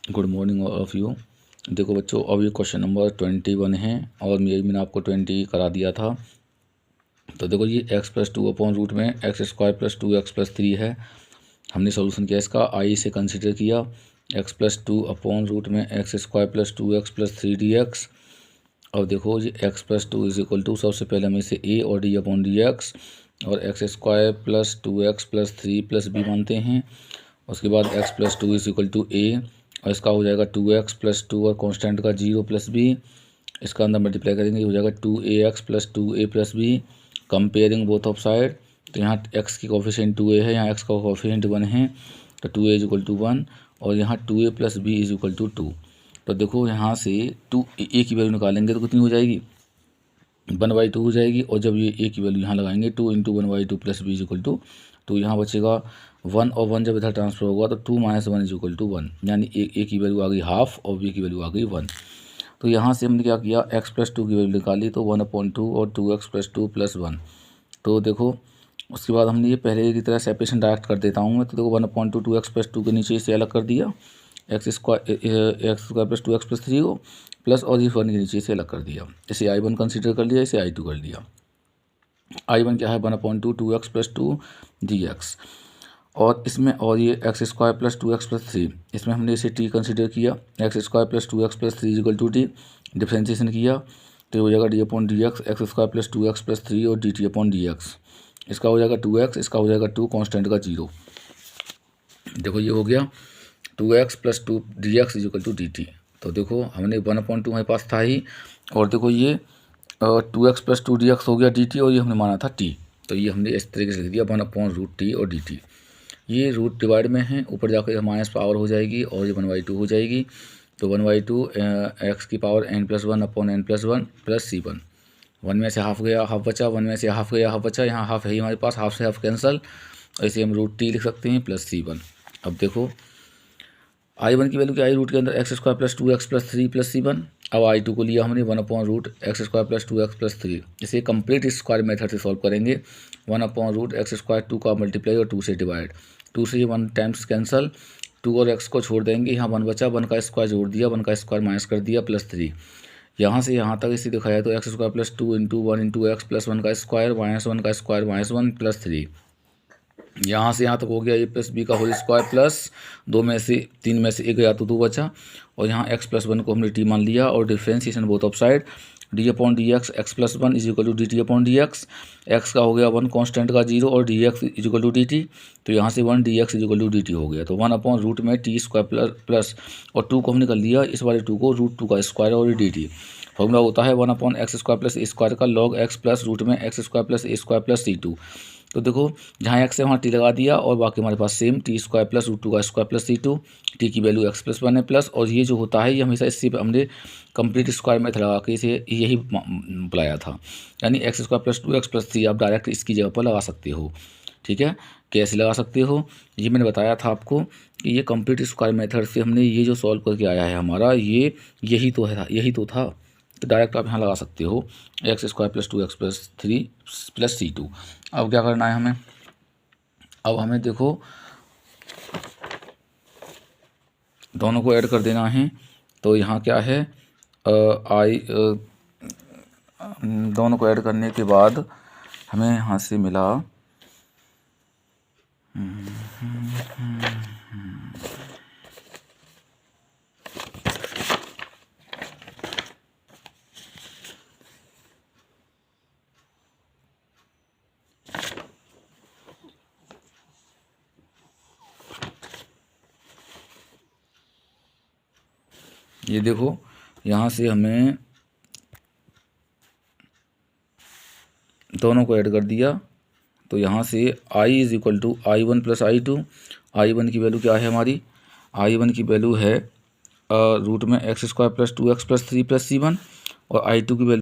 Good morning all of you. देखो बच्चों, अब ये क्वेश्चन नंबर 21 है और मैंने आपको 20 करा दिया था। तो देखो ये x+2 अपॉन रूट में x² + 2x+3 है। हमने सॉल्यूशन किया इसका, आई से कंसिडर किया x+2 अपॉन रूट में x² + 2x+3dx। और देखो ये x+2 = सबसे पहले हम इसे a और d अपॉन dx और x² + 2x+3 + b मानते हैं। उसके बाद x+2 = a और इसका हो जाएगा 2x + 2 और कांस्टेंट का 0 + b। इसका अंदर मल्टीप्लाई करेंगे, हो जाएगा 2ax + 2a + b। Comparing both of side, तो यहाँ x की कोफिशिएंट 2a है, यहाँ x का कोफिशिएंट 1 है, तो 2a = 1 और यहाँ 2a + b = 2। तो देखो यहाँ से a की वैल्यू निकालेंगे तो कितनी हो जाएगी, 1/2 हो जाएगी। और जब ये a की वैल्यू यहाँ लगाएंगे 2 × 1/2 + b = 2, यहाँ बचेगा 1 और 1 जब इधर ट्रांसफर होगा तो 2 - 1 = 1, यानी a की वैल्यू आ गई हाफ और b की वैल्यू आ गई 1। तो यहाँ से हमने क्या किया, x+2 की वैल्यू निकाली, तो 1/2 और 2x + 2 + 1। तो देखो उसके बाद हमने ये पहले की तरह सेपरेशन डायरेक्ट कर देता हूँ मैं। तो देखो 1/2 2x + 2 के नीचे इसे अलग कर दिया, x² + 2x+3 को प्लस, और इस 1 के नीचे इसे अलग कर दिया। इसे I1 कंसिडर कर लिया, इसे I2 कर लिया। I1 क्या है, 1/2 2x + 2 dx। और इसमें और ये x² + 2x+3, इसमें हमने इसे t कंसिडर किया, x² + 2x+3 = t। डिफ्रेंशिएशन किया तो हो जाएगा d/dx x² + 2x+3 और dt/dx। इसका हो जाएगा 2x, इसका हो जाएगा 2, कांस्टेंट का 0। देखो ये हो गया 2x + 2 dx = dt। तो देखो हमने 1/2 हमारे पास था ही, और देखो ये 2x + 2 dx हो गया dt, और ये हमने माना था t। तो ये हमने इस तरीके से लिख दिया 1/√t और dt। ये रूट डिवाइड में है, ऊपर जाकर माइनस पावर हो जाएगी और ये 1/2 हो जाएगी। तो 1/2 x की power n+1 upon n+1 + c1। 1 में से हाफ गया, हाफ बचा, 1 में से हाफ गया, हाफ बचा, यहाँ हाफ है ही हमारे पास, हाफ से हाफ कैंसल, ऐसे हम √t लिख सकते हैं + c1। अब देखो I1 की वैल्यू क्या आई, रूट के अंदर x² + 2x+3 + c1। अब I2 को लिया हमने 1/√x² + 2x+3। इसे कंप्लीट स्क्वायर मेथड से सॉल्व करेंगे। 1/√x², 2 का मल्टीप्लाई और 2 से डिवाइड, 2 से 1 टाइम्स कैंसल, 2 और x को छोड़ देंगे, यहाँ 1 बचा, 1 का स्क्वायर जोड़ दिया, 1 का स्क्वायर माइनस कर दिया +3। यहाँ से यहाँ तक इसे दिखाया तो x² + 2 × 1 × x + 1 का स्क्वायर -1 का स्क्वायर -1 +3। यहाँ से यहाँ तक हो गया a + b का होल स्क्वायर प्लस 2 में से 3 में से 1 गया तो 2 बचा, और यहाँ x + 1 को हमने t मान लिया, और differentiation both of side d/dx x + 1 = dt/dx। x का हो गया 1, कांस्टेंट का 0 और dx = dt। तो यहाँ से 1 dx = dt हो गया। तो 1/√t² प्लस और 2 को हमने कर लिया, इस वाले 2 को √2 का स्क्वायर और dt। फॉर्मूला होता है 1/x² + a² का log x प्लस रूट में x² + a² + c2। तो देखो जहाँ x है वहाँ t लगा दिया, और बाकी हमारे पास सेम t² + √2 का स्क्वायर प्लस c2। t की वैल्यू x + 1 है प्लस, और ये जो होता है ये हमेशा इससे हमने कंप्लीट स्क्वायर मेथड लगा के इसे यही बुलाया था, यानी x² + 2x+3 आप डायरेक्ट इसकी जगह पर लगा सकते हो। ठीक है, कैसे लगा सकते हो ये मैंने बताया था आपको कि ये कंप्लीट स्क्वायर मेथड से हमने ये जो सॉल्व करके आया है हमारा, ये यही तो था। तो डायरेक्ट आप यहाँ लगा सकते हो x² + 2x+3 + c2। अब क्या करना है हमें, अब हमें देखो दोनों को ऐड कर देना है। तो यहाँ क्या है, दोनों को ऐड करने के बाद हमें यहाँ से मिला ये देखो, यहाँ से हमें दोनों को ऐड कर दिया। तो यहाँ से I = I1 + I2। I1 की वैल्यू क्या है हमारी, I1 की वैल्यू है रूट में x² + 2x+3 + c1, और I2 की वैल्यू